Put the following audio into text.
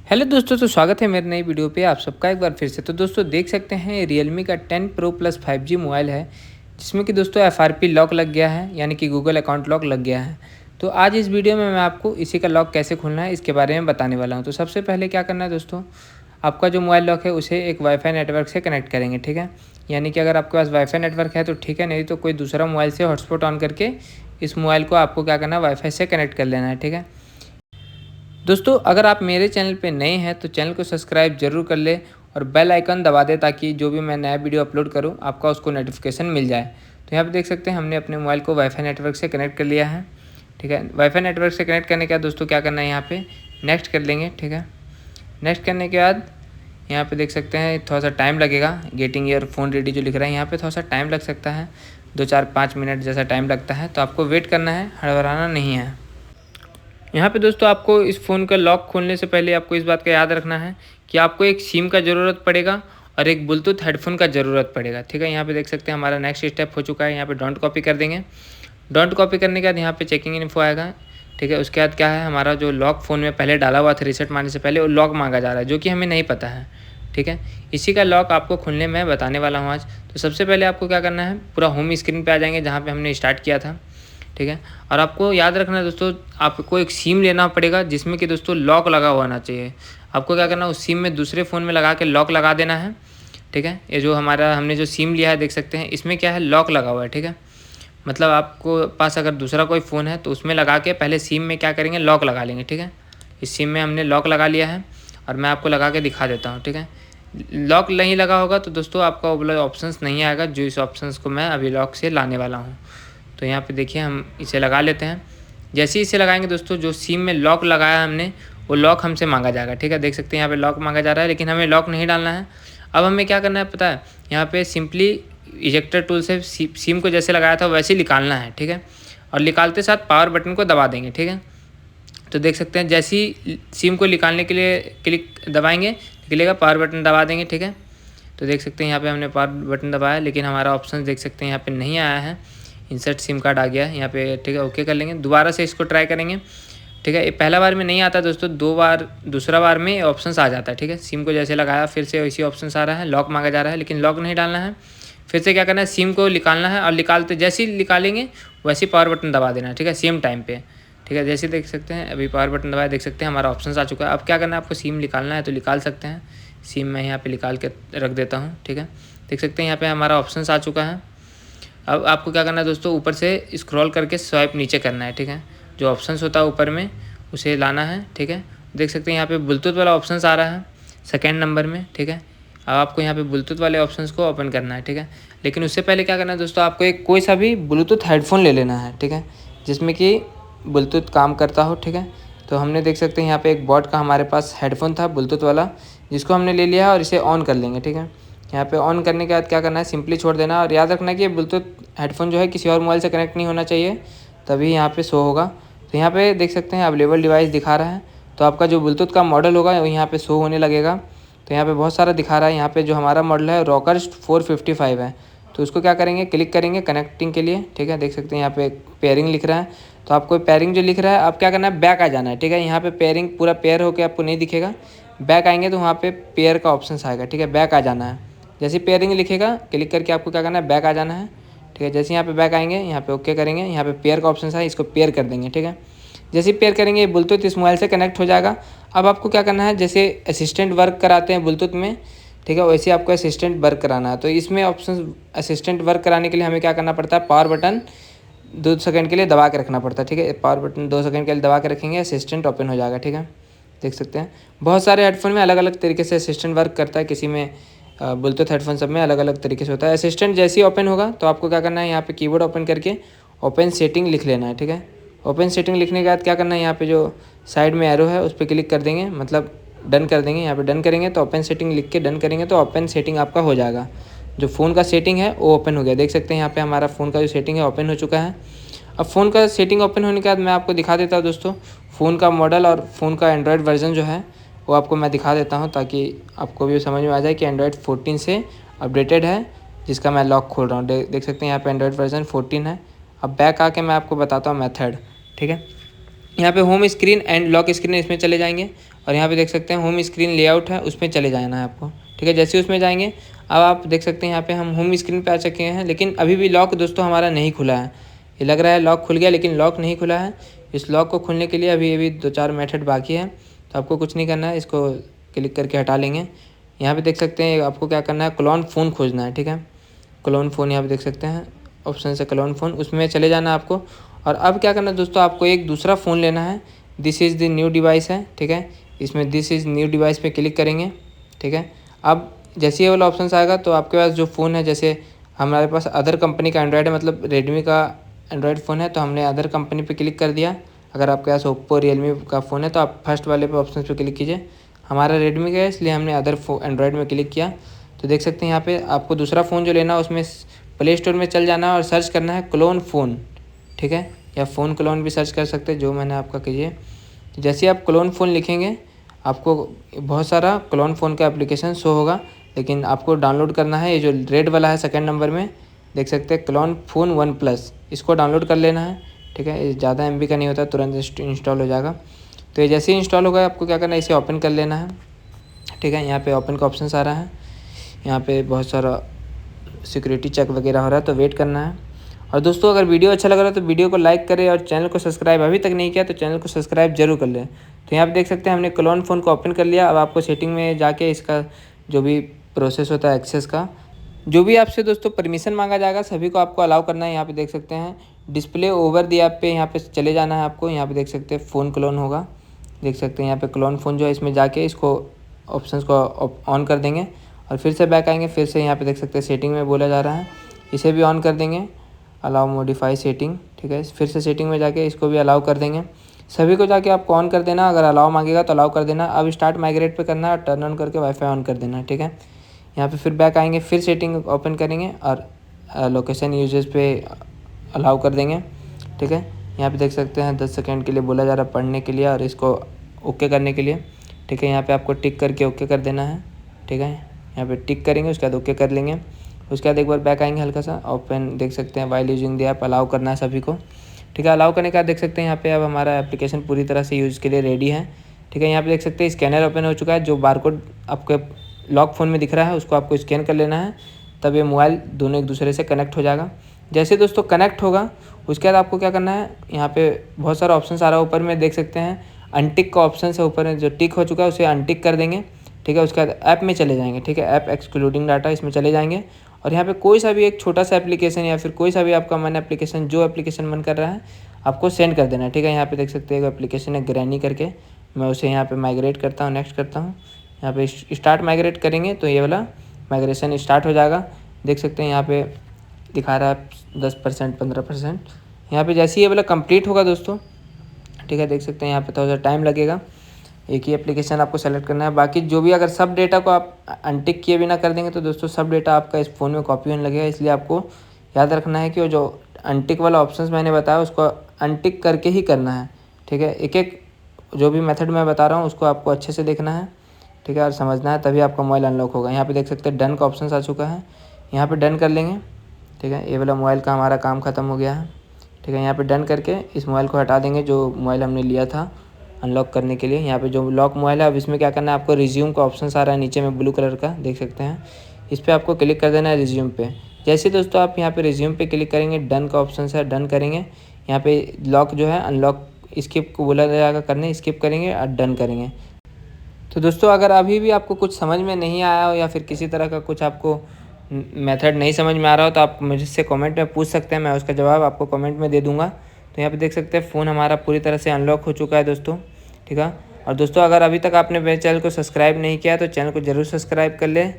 Hello दोस्तों, तो स्वागत है मेरे नई वीडियो पे आप सबका एक बार फिर से। तो दोस्तों देख सकते हैं Realme का 10 Pro Plus 5G मोबाइल है, जिसमें कि दोस्तों FRP लॉक लग गया है, यानी कि गूगल अकाउंट लॉक लग गया है। तो आज इस वीडियो में मैं आपको इसी का लॉक कैसे खोलना है इसके बारे में बताने वाला हूँ। तो सबसे पहले क्या करना है दोस्तों, आपका जो मोबाइल लॉक है उसे एक वाईफाई नेटवर्क से कनेक्ट करेंगे, ठीक है। यानी कि अगर आपके पास वाईफाई नेटवर्क है तो ठीक है, नहीं तो कोई दूसरा मोबाइल से हॉटस्पॉट ऑन करके इस मोबाइल को आपको क्या करना है, वाईफाई से कनेक्ट कर लेना है, ठीक है। दोस्तों अगर आप मेरे चैनल पे नए हैं तो चैनल को सब्सक्राइब जरूर कर ले और बेल आइकन दबा दे, ताकि जो भी मैं नया वीडियो अपलोड करूं आपका उसको नोटिफिकेशन मिल जाए। तो यहाँ पे देख सकते हैं हमने अपने मोबाइल को वाईफाई नेटवर्क से कनेक्ट कर लिया है, ठीक है। वाईफाई नेटवर्क से कनेक्ट करने के बाद दोस्तों क्या करना है, यहाँ पे नेक्स्ट कर लेंगे, ठीक है। नेक्स्ट करने के बाद यहाँ पे देख सकते हैं थोड़ा सा टाइम लगेगा, गेटिंग योर फ़ोन रेडी जो लिख रहा है यहाँ पे थोड़ा सा टाइम लग सकता है, 2-4-5 मिनट जैसा टाइम लगता है। तो आपको वेट करना है, हड़बड़ाना नहीं है। यहाँ पे दोस्तों आपको इस फ़ोन का लॉक खोलने से पहले आपको इस बात का याद रखना है कि आपको एक सिम का ज़रूरत पड़ेगा और एक ब्लूटूथ हेडफोन का ज़रूरत पड़ेगा, ठीक है। यहाँ पे देख सकते हैं हमारा नेक्स्ट स्टेप हो चुका है। यहाँ पे डोंट कॉपी कर देंगे। डोंट कॉपी करने के बाद यहाँ पे चेकिंग इन्फो आएगा, ठीक है। उसके बाद क्या है, हमारा जो लॉक फ़ोन में पहले डाला हुआ था रीसेट मारने से पहले, वो लॉक मांगा जा रहा है, जो कि हमें नहीं पता है, ठीक है। इसी का लॉक आपको खोलने में बताने वाला हूँ आज। तो सबसे पहले आपको क्या करना है, पूरा होम स्क्रीन पे आ जाएंगे जहाँ पे हमने स्टार्ट किया था, ठीक है। और आपको याद रखना है दोस्तों, आपको एक सिम लेना पड़ेगा जिसमें कि दोस्तों लॉक लगा हुआ होना चाहिए। आपको क्या करना है, उस सिम में दूसरे फ़ोन में लगा के लॉक लगा देना है, ठीक है। ये जो हमने जो सिम लिया है देख सकते हैं, इसमें क्या है, लॉक लगा हुआ है, ठीक है। मतलब आपको पास अगर दूसरा कोई फ़ोन है तो उसमें लगा के पहले सिम में क्या करेंगे, लॉक लगा लेंगे, ठीक है। इस सिम में हमने लॉक लगा लिया है और मैं आपको लगा के दिखा देता हूँ, ठीक है। लॉक नहीं लगा होगा तो दोस्तों आपका वो वाला ऑप्शंस नहीं आएगा, जो इस ऑप्शंस को मैं अभी लॉक से लाने वाला हूँ। तो यहाँ पे देखिए हम इसे लगा लेते हैं। जैसे ही इसे लगाएंगे दोस्तों, जो सिम में लॉक लगाया हमने वो लॉक हमसे मांगा जाएगा, ठीक है। देख सकते हैं यहाँ पे लॉक मांगा जा रहा है, लेकिन हमें लॉक नहीं डालना है। अब हमें क्या करना है पता है, यहाँ पे सिंपली इजेक्टर टूल से सिम को जैसे लगाया था वैसे ही निकालना है, ठीक है। और निकालते साथ पावर बटन को दबा देंगे, ठीक है। तो देख सकते हैं जैसे ही सिम को निकालने के लिए क्लिक दबाएंगे निकलेगा, पावर बटन दबा देंगे, ठीक है। तो देख सकते हैं यहाँ पे हमने पावर बटन दबाया, लेकिन हमारा ऑप्शन देख सकते हैं यहाँ पे नहीं आया है, इंसर्ट सिम कार्ड आ गया है यहाँ पे, ठीक है। ओके कर लेंगे, दोबारा से इसको ट्राई करेंगे, ठीक है। ये पहला बार में नहीं आता दोस्तों, दूसरा बार में ऑप्शंस आ जाता है, ठीक है। सिम को जैसे लगाया फिर से वैसी ऑप्शंस आ रहा है, लॉक मांगा जा रहा है, लेकिन लॉक नहीं डालना है। फिर से क्या करना है, सिम को निकालना है और निकालते जैसे ही निकालेंगे वैसे पावर बटन दबा देना है, ठीक है, सेम टाइम पे, ठीक है। जैसे देख सकते हैं अभी पावर बटन दबाया, देख सकते हैं हमारा ऑप्शंस आ चुका है। अब क्या करना है, आपको सिम निकालना है तो निकाल सकते हैं। सिम मैं यहाँ पे निकाल के रख देता हूँ, ठीक है। देख सकते हैं यहाँ पे हमारा ऑप्शंस आ चुका है। अब आपको क्या करना है दोस्तों, ऊपर से स्क्रॉल करके स्वाइप नीचे करना है, ठीक है। जो ऑप्शंस होता है ऊपर में उसे लाना है, ठीक है। देख सकते हैं यहाँ पे ब्लूटूथ वाला ऑप्शंस आ रहा है सेकेंड नंबर में, ठीक है। अब आपको यहाँ पे ब्लूटूथ वाले ऑप्शंस को ओपन करना है, ठीक है। लेकिन उससे पहले क्या करना है दोस्तों, आपको एक कोई सा भी ब्लूटूथ हेडफोन ले लेना है, ठीक है, जिसमें कि ब्लूटूथ काम करता हो, ठीक है। तो हमने देख सकते हैं यहाँ पे एक बॉट का हमारे पास हेडफोन था ब्लूटूथ वाला, जिसको हमने ले लिया है और इसे ऑन कर लेंगे, ठीक है। यहाँ पे ऑन करने के बाद क्या करना है, सिंपली छोड़ देना और याद रखना है कि ब्लूटूथ हेडफोन जो है किसी और मोबाइल से कनेक्ट नहीं होना चाहिए, तभी यहाँ पे शो होगा। तो यहाँ पे देख सकते हैं अवेलेबल डिवाइस दिखा रहा है, तो आपका जो ब्लूटूथ का मॉडल होगा वो यहाँ पे शो होने लगेगा। तो यहाँ पे बहुत सारा दिखा रहा है, यहाँ पे जो हमारा मॉडल है रॉकर 455 है। तो उसको क्या करेंगे, क्लिक करेंगे कनेक्टिंग के लिए, ठीक है। देख सकते हैं यहाँ पे पेयरिंग लिख रहा है, तो आपको पेयरिंग जो लिख रहा है आप क्या करना है, बैक आ जाना है, ठीक है। यहाँ पे पेयरिंग पूरा पेयर होकर आपको नहीं दिखेगा, बैक आएंगे तो वहाँ पे पेयर का ऑप्शन आएगा, ठीक है। बैक आ जाना है, जैसे पेयरिंग लिखेगा क्लिक करके आपको क्या करना है, बैक आ जाना है, ठीक है। जैसे यहाँ पे बैक आएंगे यहाँ पे ओके करेंगे, यहाँ पे पेयर का ऑप्शन है, इसको पेयर कर देंगे, ठीक है। जैसे पेयर करेंगे ब्लूटूथ इस मोबाइल से कनेक्ट हो जाएगा। अब आपको क्या करना है, जैसे असिस्टेंट वर्क कराते हैं ब्लूटूथ में, ठीक है, वैसे आपको असिस्टेंट वर्क कराना है। तो इसमें ऑप्शन असिस्टेंट वर्क कराने के लिए हमें क्या करना पड़ता है, पावर बटन 2 सेकंड के लिए दबा के रखना पड़ता है, ठीक है। पावर बटन 2 सेकंड के लिए दबा के रखेंगे, असिस्टेंट ओपन हो जाएगा, ठीक है। देख सकते हैं बहुत सारे हेडफोन में अलग अलग तरीके से असिस्टेंट वर्क करता है, किसी में ब्लूटूथ हेडफोन सब में अलग अलग तरीके से होता है। असिस्टेंट जैसे ही ओपन होगा तो आपको क्या करना है, यहाँ पे कीबोर्ड ओपन करके ओपन सेटिंग लिख लेना है, ठीक है। ओपन सेटिंग लिखने के बाद क्या करना है, यहाँ पे जो साइड में एरो है उस पर क्लिक कर देंगे, मतलब डन कर देंगे। यहाँ पे डन करेंगे तो ओपन सेटिंग लिख के डन करेंगे तो ओपन सेटिंग आपका हो जाएगा। जो फ़ोन का सेटिंग है वो ओपन हो गया, देख सकते हैं यहाँ पे हमारा फ़ोन का जो सेटिंग है ओपन हो चुका है। अब फ़ोन का सेटिंग ओपन होने के बाद मैं आपको दिखा देता हूँ दोस्तों, फ़ोन का मॉडल और फ़ोन का एंड्रॉयड वर्जन जो है वो आपको मैं दिखा देता हूँ, ताकि आपको भी समझ में आ जाए कि एंड्रॉयड 14 से अपडेटेड है, जिसका मैं लॉक खोल रहा हूँ। देख सकते हैं यहाँ पे एंड्रॉयड वर्जन 14 है। अब बैक आके मैं आपको बताता हूँ मेथड, ठीक है। यहाँ पे home screen and lock screen इसमें चले जाएंगे और यहाँ पे देख सकते हैं होम स्क्रीन लेआउट है, उसमें चले जाना है आपको। ठीक है, जैसे उसमें जाएंगे अब आप देख सकते हैं यहाँ पे हम होम स्क्रीन पे आ चुके हैं, लेकिन अभी भी लॉक दोस्तों हमारा नहीं खुला है। ये लग रहा है लॉक खुल गया, लेकिन लॉक नहीं खुला है। इस लॉक को खोलने के लिए अभी 2-4 मेथड बाकी है, तो आपको कुछ नहीं करना है, इसको क्लिक करके हटा लेंगे। यहाँ पे देख सकते हैं आपको क्या करना है, क्लोन फ़ोन खोजना है। ठीक है, क्लोन फ़ोन यहाँ पे देख सकते हैं ऑप्शन से क्लोन फ़ोन, उसमें चले जाना है आपको। और अब क्या करना है दोस्तों, आपको एक दूसरा फ़ोन लेना है। This is the new device है। ठीक है, इसमें दिस इज़ न्यू डिवाइस पे क्लिक करेंगे। ठीक है, अब जैसे ये वाला ऑप्शन आएगा तो आपके पास जो फ़ोन है, जैसे हमारे पास अदर कंपनी का एंड्रॉयड है, मतलब रेडमी का एंड्रॉयड फ़ोन है, तो हमने अदर कंपनी पे क्लिक कर दिया। अगर आपके पास ओप्पो रियलमी का फ़ोन है तो आप फर्स्ट वाले पे ऑप्शन पे क्लिक कीजिए। हमारा रेडमी का है इसलिए हमने अदर एंड्रॉयड में क्लिक किया। तो देख सकते हैं यहाँ पे आपको दूसरा फ़ोन जो लेना है उसमें प्ले स्टोर में चल जाना है और सर्च करना है क्लोन फ़ोन। ठीक है, या फ़ोन क्लोन भी सर्च कर सकते हैं, जो मैंने आपका कीजिए। तो जैसे आप क्लोन फ़ोन लिखेंगे आपको बहुत सारा क्लोन फ़ोन का एप्लीकेशन शो होगा, लेकिन आपको डाउनलोड करना है ये जो रेड वाला है सेकंड नंबर में, देख सकते हैं क्लोन फ़ोन 1+, इसको डाउनलोड कर लेना है। ठीक है, ये ज़्यादा MB का नहीं होता, तुरंत इंस्टॉल हो जाएगा। तो ये जैसे ही इंस्टॉल होगा आपको क्या करना है, इसे ओपन कर लेना है। ठीक है, यहाँ पे ओपन का ऑप्शन आ रहा है, यहाँ पे बहुत सारा सिक्योरिटी चेक वगैरह हो रहा है, तो वेट करना है। और दोस्तों अगर वीडियो अच्छा लग रहा है तो वीडियो को लाइक करें, और चैनल को सब्सक्राइब अभी तक नहीं किया तो चैनल को सब्सक्राइब जरूर कर लें। तो यहाँ पे देख सकते हैं हमने क्लोन फ़ोन को ओपन कर लिया। अब आपको सेटिंग में जाके इसका जो भी प्रोसेस होता है एक्सेस का, जो भी आपसे दोस्तों परमिशन मांगा जाएगा सभी को आपको अलाउ करना है। यहाँ पे देख सकते हैं डिस्प्ले ओवर दी ऐप पे यहाँ पे चले जाना है आपको। यहाँ पे देख सकते हैं फ़ोन क्लोन होगा, देख सकते हैं यहाँ पे क्लोन फ़ोन जो है, इसमें जाके इसको ऑप्शंस को ऑन कर देंगे और फिर से बैक आएंगे। फिर से यहाँ पे देख सकते हैं सेटिंग में बोला जा रहा है, इसे भी ऑन कर देंगे, अलाउ मॉडिफाई सेटिंग। ठीक है, फिर से सेटिंग में जाके इसको भी अलाउ कर देंगे। सभी को जाके आपको ऑन कर देना, अगर अलाउ मांगेगा तो अलाउ कर देना। अब स्टार्ट माइग्रेट पे करना है और टर्न ऑन करके वाईफाई ऑन कर देना। ठीक है, यहाँ पे फिर बैक आएंगे, फिर सेटिंग ओपन करेंगे और लोकेशन यूजेस पे अलाउ कर देंगे। ठीक है, यहाँ पे देख सकते हैं 10 सेकंड के लिए बोला जा रहा है पढ़ने के लिए और इसको ओके करने के लिए। ठीक है, यहाँ पे आपको टिक करके ओके कर देना है। ठीक है, यहाँ पे टिक करेंगे, उसके बाद ओके कर लेंगे। उसके बाद एक बार बैक आएंगे, हल्का सा ओपन देख सकते हैं while using the app, allow करना है सभी को। ठीक है, अलाउ करने के बाद देख सकते हैं यहाँ पे अब हमारा एप्लीकेशन पूरी तरह से यूज़ के लिए रेडी है। ठीक है, यहाँ पे देख सकते हैं स्कैनर ओपन हो चुका है, जो बारकोड आपके लॉक फ़ोन में दिख रहा है उसको आपको स्कैन कर लेना है, तब ये मोबाइल दोनों एक दूसरे से कनेक्ट हो जाएगा। जैसे दोस्तों कनेक्ट होगा उसके बाद आपको क्या करना है, यहाँ पे बहुत सारा ऑप्शन आ रहा है ऊपर में, देख सकते हैं अनटिक का ऑप्शन है ऊपर में, जो टिक हो चुका है उसे अनटिक कर देंगे। ठीक है, उसके बाद ऐप में चले जाएंगे। ठीक है, ऐप एक्सक्लूडिंग डाटा, इसमें चले जाएंगे और यहाँ पे कोई सा भी एक छोटा सा एप्लीकेशन या फिर कोई सा भी आपका मन एप्लीकेशन, जो एप्लीकेशन मन कर रहा है आपको सेंड कर देना है। ठीक है, यहाँ पे देख सकते हैं एक एप्लीकेशन है ग्रैनी करके, मैं उसे यहाँ पे माइग्रेट करता हूँ, नेक्स्ट करता हूँ। यहाँ पे स्टार्ट माइग्रेट करेंगे तो ये वाला माइग्रेशन स्टार्ट हो जाएगा। देख सकते हैं यहाँ पे दिखा रहा है 10%, 15%। यहाँ पे जैसे ही ये वाला कंप्लीट होगा दोस्तों, ठीक है, देख सकते हैं यहाँ पे थोड़ा सा टाइम लगेगा। एक ही एप्लीकेशन आपको सेलेक्ट करना है, बाकी जो भी अगर सब डेटा को आप अनटिक किए बिना कर देंगे तो दोस्तों सब डेटा आपका इस फ़ोन में कॉपी होने लगेगा। इसलिए आपको याद रखना है कि वो जो अनटिक वाला ऑप्शंस मैंने बताया उसको अनटिक करके ही करना है। ठीक है, एक एक जो भी मेथड मैं बता रहा हूँ उसको आपको अच्छे से देखना है। ठीक है, और समझना है, तभी आपका मोबाइल अनलॉक होगा। यहाँ पे देख सकते हैं डन का ऑप्शन आ चुका है, यहाँ पे डन कर लेंगे। ठीक है, ये वाला मोबाइल का हमारा काम ख़त्म हो गया है। ठीक है, यहाँ पे डन करके इस मोबाइल को हटा देंगे, जो मोबाइल हमने लिया था अनलॉक करने के लिए। यहाँ पे जो लॉक मोबाइल है अब इसमें क्या करना है, आपको रिज्यूम का ऑप्शन आ रहा है नीचे में ब्लू कलर का, देख सकते हैं, इस पर आपको क्लिक कर देना है रिज्यूम पे। जैसे दोस्तों आप यहाँ पे रिज्यूम पे क्लिक करेंगे, डन का ऑप्शन है, डन करेंगे। यहाँ पे लॉक जो है अनलॉक स्किप को बोला जाएगा करने, स्किप करेंगे और डन करेंगे। तो दोस्तों अगर अभी भी आपको कुछ समझ में नहीं आया हो या फिर किसी तरह का कुछ आपको मेथड नहीं समझ में आ रहा हो तो आप मुझसे कमेंट में पूछ सकते हैं, मैं उसका जवाब आपको कमेंट में दे दूंगा। तो यहाँ पे देख सकते हैं फ़ोन हमारा पूरी तरह से अनलॉक हो चुका है दोस्तों। ठीक है, और दोस्तों अगर अभी तक आपने मेरे चैनल को सब्सक्राइब नहीं किया तो चैनल को ज़रूर सब्सक्राइब कर लें।